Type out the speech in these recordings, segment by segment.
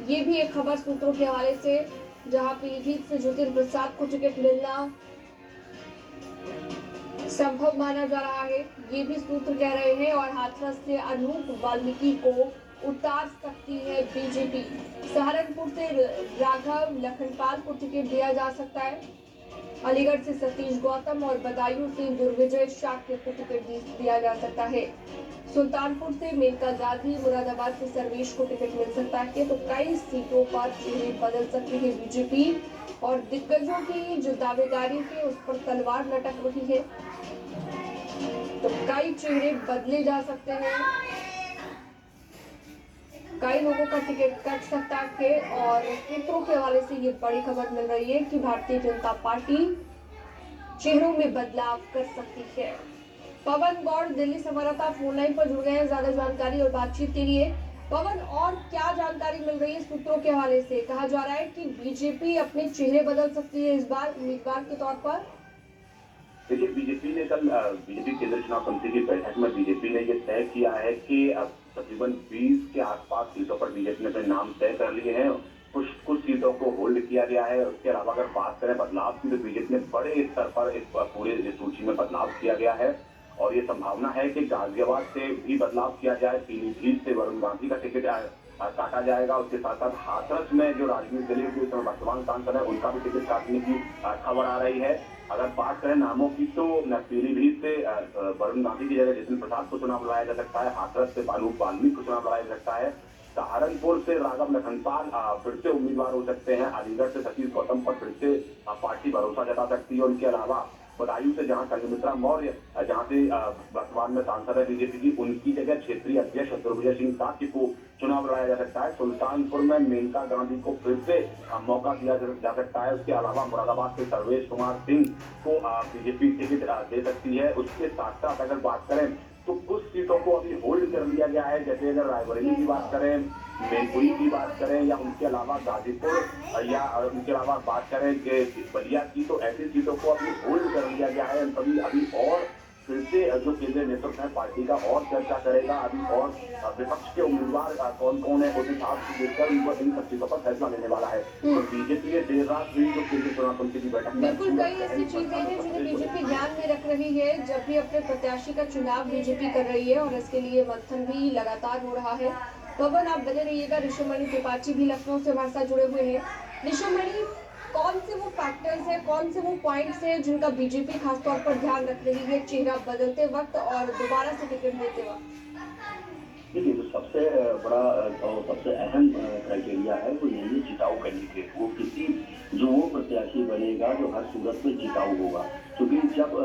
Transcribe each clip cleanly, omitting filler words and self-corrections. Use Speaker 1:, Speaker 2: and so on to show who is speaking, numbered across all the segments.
Speaker 1: ये भी एक खबर सूत्रों के हवाले से, जहां पीलीभीत से ज्योतिर्मय प्रसाद को टिकट मिलना संभव माना जा रहा है, ये भी सूत्र कह रहे हैं। और हाथरस से अनूप वाल्मीकि को उतार सकती है बीजेपी। सहारनपुर से राघव लखनपाल को टिकट दिया जा सकता है। अलीगढ़ से सतीश गौतम और बदायूं से दुर्विजय शाक्य को टिकट दिया जा सकता है। सुल्तानपुर से मेनका गांधी, मुरादाबाद से सर्वेश को टिकट मिल सकता है। तो कई सीटों पर चेहरे बदल सकती है बीजेपी और दिग्गजों की जो दावेदारी है उस पर तलवार लटक रही है। तो कई चेहरे बदले जा सकते हैं, कई लोगों का टिकट कट सकता है। और सूत्रों के हवाले से ये बड़ी खबर मिल रही है कि भारतीय जनता पार्टी चेहरों में बदलाव कर सकती है। पवन गौड़ दिल्ली से हमारा था, फोन लाइन पर जुड़ गए हैं ज्यादा जानकारी और बातचीत के लिए। पवन, और क्या जानकारी मिल रही है सूत्रों के हवाले से? कहा जा रहा है कि बीजेपी अपने चेहरे बदल सकती है इस बार उम्मीदवार के तौर पर।
Speaker 2: देखिए, बीजेपी ने कल बीजेपी केंद्रीय चुनाव समिति की बैठक में बीजेपी ने ये तय किया है कि अब तकरीबन 20 के आसपास सीटों पर बीजेपी ने अपने नाम तय कर लिए हैं। कुछ सीटों को होल्ड किया गया है। उसके अलावा अगर बात करें बदलाव की, तो बीजेपी ने बड़े स्तर पर इस पूरे सूची में बदलाव किया गया है और ये संभावना है कि गाजियाबाद से भी बदलाव किया जाए। पीलीभीत से वरुण गांधी का टिकट काटा जाएगा। उसके साथ साथ हाथरस में जो राजनीति दल के वर्तमान सांसद है उनका भी टिकट काटने की खबर आ रही है। अगर बात करें नामों की, तो पीलीभीत से वरुण गांधी की जगह जितिन प्रसाद को चुनाव लड़ाया जा सकता है। हाथरस से अनूप वाल्मीकि को चुनाव लड़ाया जा सकता है। सहारनपुर से राघव लखनपाल फिर से उम्मीदवार हो सकते हैं। अलीगढ़ से सतीश गौतम पर फिर से पार्टी भरोसा जता सकती है। उनके अलावा बदायूं से जहां संघमित्रा मौर्य, जहां से वर्तमान में सांसद है बीजेपी की, उनकी जगह क्षेत्रीय अध्यक्ष दुर्विजय सिंह शाक्य को चुनाव लड़ाया जा सकता है। सुल्तानपुर में मेनका गांधी को फिर से मौका दिया जा सकता है। उसके अलावा मुरादाबाद से सर्वेश कुमार सिंह को बीजेपी टिकट दे सकती है। उसके साथ साथ अगर बात करें तो कुछ सीटों को अभी होल्ड कर लिया गया है। जैसे अगर रायबरेली की बात करें, मैनपुरी की बात करें, या उनके अलावा गाजीपुर, या उनके अलावा बात करें कि बलिया की, तो ऐसी सीटों को अभी होल्ड कर लिया गया है। कभी अभी और फिर से जो केंद्रीय नेतृत्व है पार्टी का और चर्चा करेगा अभी, और विपक्ष के उम्मीदवार कौन कौन है उस हिसाब से देखकर इन सब चीजों पर फैसला लेने वाला है। तो बीजेपी ने देर रात हुई जो केंद्रीय चुनाव समिति की बैठक में,
Speaker 1: बिल्कुल कई ऐसी चीजें हैं जिन्हें बीजेपी ध्यान में रख रही है जब भी अपने प्रत्याशी का चुनाव बीजेपी कर रही है, और इसके लिए मंथन भी लगातार हो रहा है। पवन, आप बने रहिएगा। ऋषिमणि त्रिपाठी भी लखनऊ से हमारे साथ जुड़े हुए हैं। ऋषिमणि, कौन से वो फैक्टर्स है, कौन से वो पॉइंट्स है जिनका बीजेपी खासतौर पर ध्यान रख रही है चेहरा बदलते वक्त और दोबारा से टिकट देते वक्त?
Speaker 3: देखिए, जो सबसे बड़ा और सबसे अहम क्राइटेरिया है वो यही है जिताऊ कैंडिडेट। वो किसी जो वो प्रत्याशी बनेगा जो हर सूरत में जिताऊ होगा। क्योंकि जब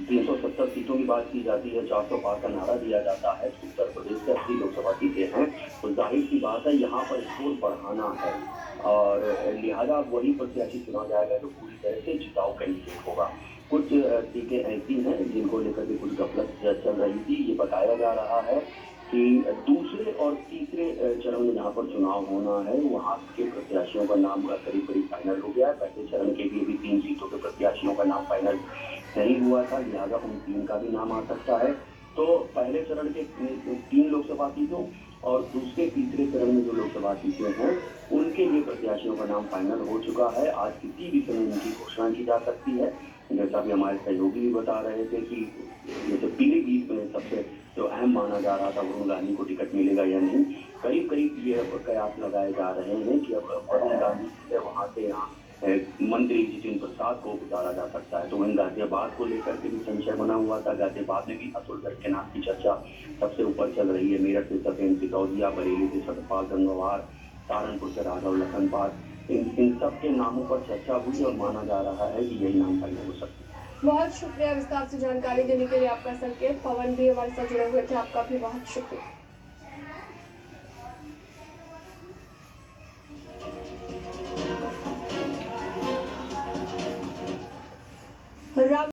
Speaker 3: 370 सीटों की बात की जाती है, 400 पार का नारा दिया जाता है, उत्तर प्रदेश से 80 लोकसभा सीटें हैं, तो जाहिर सी बात है यहाँ पर स्कोर बढ़ाना है और लिहाजा वही प्रत्याशी चुना जाएगा जो पूरी तरह से जिताऊ कैंडिडेट होगा। कुछ सीटें ऐसी हैं जिनको लेकर के कुछ गफलत चल रही थी। ये बताया जा रहा है कि दूसरे और तीसरे चरण में जहाँ पर चुनाव होना है वहाँ के प्रत्याशियों का नाम करीब करीब फाइनल हो गया है। पहले चरण के लिए भी 3 सीटों के प्रत्याशियों का नाम फाइनल नहीं हुआ था, लिहाजा उन 3 का भी नाम आ सकता है। तो पहले चरण के 3 लोकसभा सीटों और दूसरे तीसरे चरण में जो लोकसभा सीटें हैं उनके लिए प्रत्याशियों का नाम फाइनल हो चुका है। आज किसी भी समय उनकी घोषणा की जा सकती है। जैसा कि हमारे सहयोगी भी बता रहे थे कि जैसे पीलीभीत में सबसे जो अहम माना जा रहा था वरुण गांधी को टिकट मिलेगा या नहीं, करीब करीब ये कयास लगाए जा रहे हैं कि अब वरुण गांधी से वहां से यहाँ मंत्री जितिन प्रसाद को उतारा जा सकता है। तो वहीं गाजियाबाद को लेकर के भी संशय बना हुआ था। गाजियाबाद में भी अतुल गर्ग के नाम की चर्चा सबसे ऊपर चल रही है। मेरठ से सत्येंद्र सिसोदिया, बरेली से सतपाल गंगवार, सहारनपुर से राघव लखनपाल, इन सब के नामों पर चर्चा हुई और माना जा रहा है कि यही नाम फाइनल हो सकता है।
Speaker 1: बहुत शुक्रिया विस्तार से जानकारी देने के लिए आपका संकेत। पवन भी हमारे साथ जुड़े हुए थे, आपका भी बहुत शुक्रिया।